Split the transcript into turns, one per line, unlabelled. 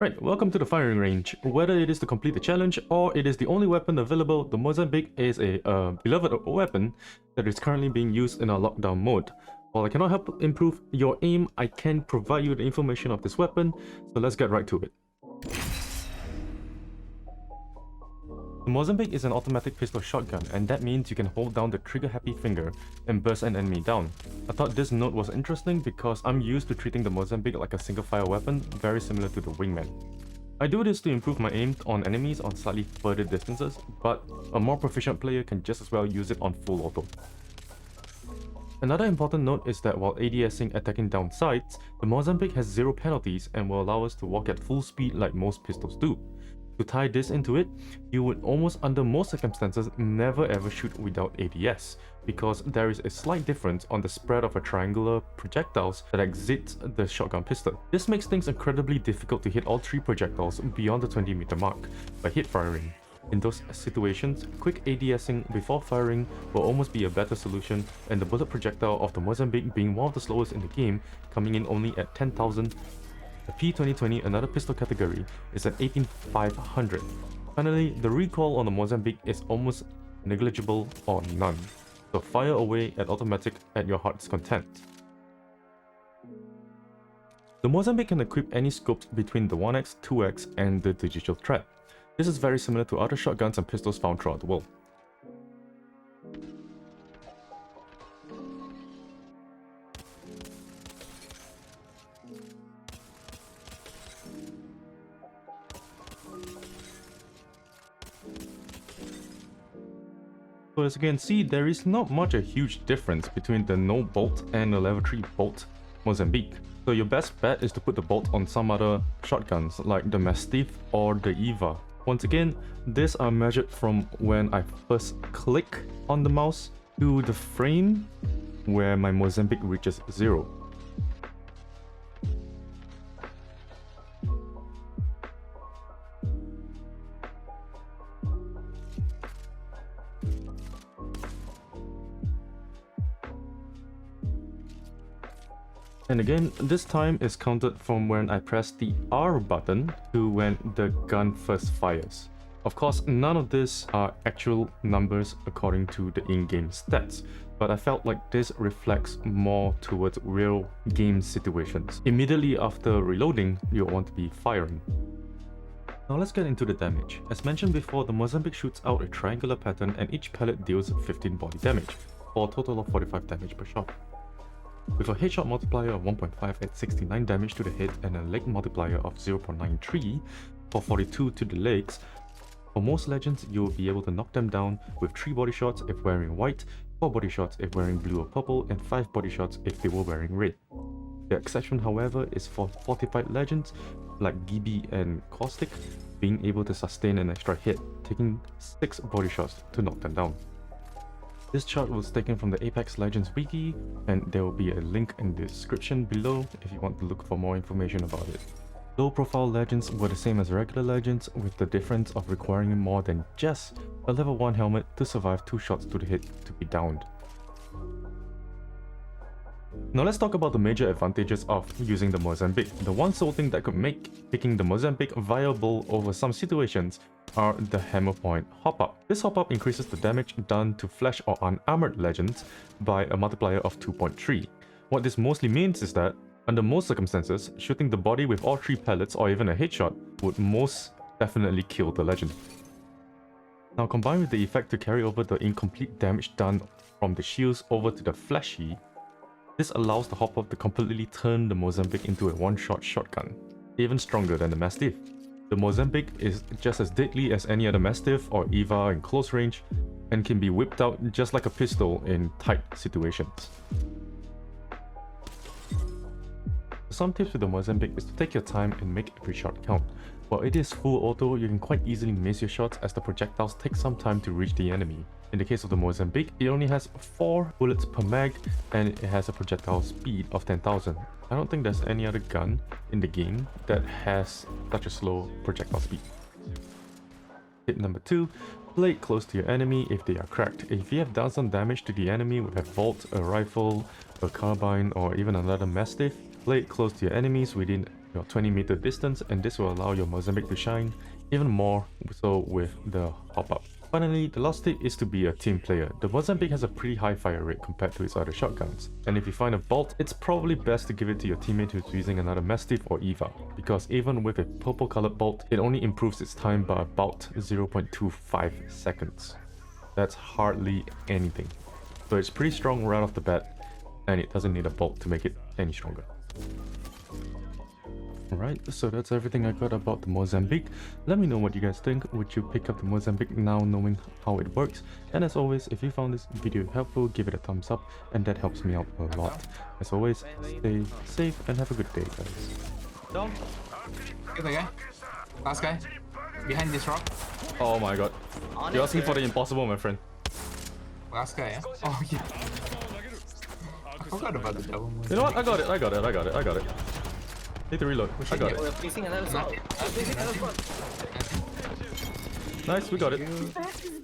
Right, welcome to the firing range. Whether it is to complete the challenge or it is the only weapon available, the Mozambique is a beloved weapon that is currently being used in our lockdown mode. While I cannot help improve your aim, I can provide you the information of this weapon, so let's get right to it. The Mozambique is an automatic pistol shotgun, and that means you can hold down the trigger-happy finger and burst an enemy down. I thought this note was interesting because I'm used to treating the Mozambique like a single-fire weapon, very similar to the Wingman. I do this to improve my aim on enemies on slightly further distances, but a more proficient player can just as well use it on full auto. Another important note is that while ADSing attacking down sights, the Mozambique has zero penalties and will allow us to walk at full speed like most pistols do. To tie this into it, you would almost under most circumstances never ever shoot without ADS, because there is a slight difference on the spread of a triangular projectiles that exits the shotgun pistol. This makes things incredibly difficult to hit all three projectiles beyond the 20-meter mark by hip firing. In those situations, quick ADSing before firing will almost be a better solution, and the bullet projectile of the Mozambique being one of the slowest in the game, coming in only at 10,000. The P2020, another pistol category, is at 18,500. Finally, the recoil on the Mozambique is almost negligible or none, so fire away at automatic at your heart's content. The Mozambique can equip any scopes between the 1x, 2x, and the digital thread. This is very similar to other shotguns and pistols found throughout the world. So as you can see, there is not much a huge difference between the no bolt and the level 3 bolt Mozambique. So your best bet is to put the bolt on some other shotguns like the Mastiff or the Eva. Once again, these are measured from when I first click on the mouse to the frame where my Mozambique reaches 0. And again, this time is counted from when I press the R button to when the gun first fires. Of course, none of these are actual numbers according to the in-game stats, but I felt like this reflects more towards real game situations. Immediately after reloading, you'll want to be firing. Now let's get into the damage. As mentioned before, the Mozambique shoots out a triangular pattern and each pellet deals 15 body damage, for a total of 45 damage per shot. With a headshot multiplier of 1.5 at 69 damage to the head and a leg multiplier of 0.93 for 42 to the legs, for most legends you will be able to knock them down with 3 body shots if wearing white, 4 body shots if wearing blue or purple, and 5 body shots if they were wearing red. The exception, however, is for fortified legends like Gibi and Caustic being able to sustain an extra hit, taking 6 body shots to knock them down. This chart was taken from the Apex Legends wiki, and there will be a link in the description below if you want to look for more information about it. Low profile legends were the same as regular legends, with the difference of requiring more than just a level 1 helmet to survive 2 shots to the head to be downed. Now let's talk about the major advantages of using the Mozambique. The one sole thing that could make picking the Mozambique viable over some situations are the hammer point hop-up. This hop-up increases the damage done to flesh or unarmored legends by a multiplier of 2.3. What this mostly means is that, under most circumstances, shooting the body with all 3 pellets or even a headshot would most definitely kill the legend. Now combined with the effect to carry over the incomplete damage done from the shields over to the fleshy, this allows the hop-up to completely turn the Mozambique into a one-shot shotgun, even stronger than the Mastiff. The Mozambique is just as deadly as any other Mastiff or Eva in close range, and can be whipped out just like a pistol in tight situations. Some tips with the Mozambique is to take your time and make every shot count. While it is full auto, you can quite easily miss your shots as the projectiles take some time to reach the enemy. In the case of the Mozambique, it only has 4 bullets per mag and it has a projectile speed of 10,000. I don't think there's any other gun in the game that has such a slow projectile speed. Tip number 2, play it close to your enemy if they are cracked. If you have done some damage to the enemy with a Volt, a rifle, a carbine, or even another Mastiff, play it close to your enemies within your 20-meter distance, and this will allow your Mozambique to shine even more so with the hop-up. Finally, the last tip is to be a team player. The Mozambique has a pretty high fire rate compared to its other shotguns, and if you find a bolt, it's probably best to give it to your teammate who's using another Mastiff or Eva, because even with a purple colored bolt, it only improves its time by about 0.25 seconds. That's hardly anything. So it's pretty strong right off the bat, and it doesn't need a bolt to make it any stronger. Alright, so that's everything I got about the Mozambique. Let me know what you guys think. Would you pick up the Mozambique now knowing how it works? And as always, if you found this video helpful, give it a thumbs up, and that helps me out a lot. As always, stay safe and have a good day, guys.
Down.
Get the guy. Last guy. Behind this rock.
Oh my god. You're asking for the impossible, my friend.
Last guy, yeah? Oh yeah. I forgot about the double move.
You know what? I got it. Need to reload. I got it.
We're placing another spot. We're placing another spot.
Nice, we got it.
Fast as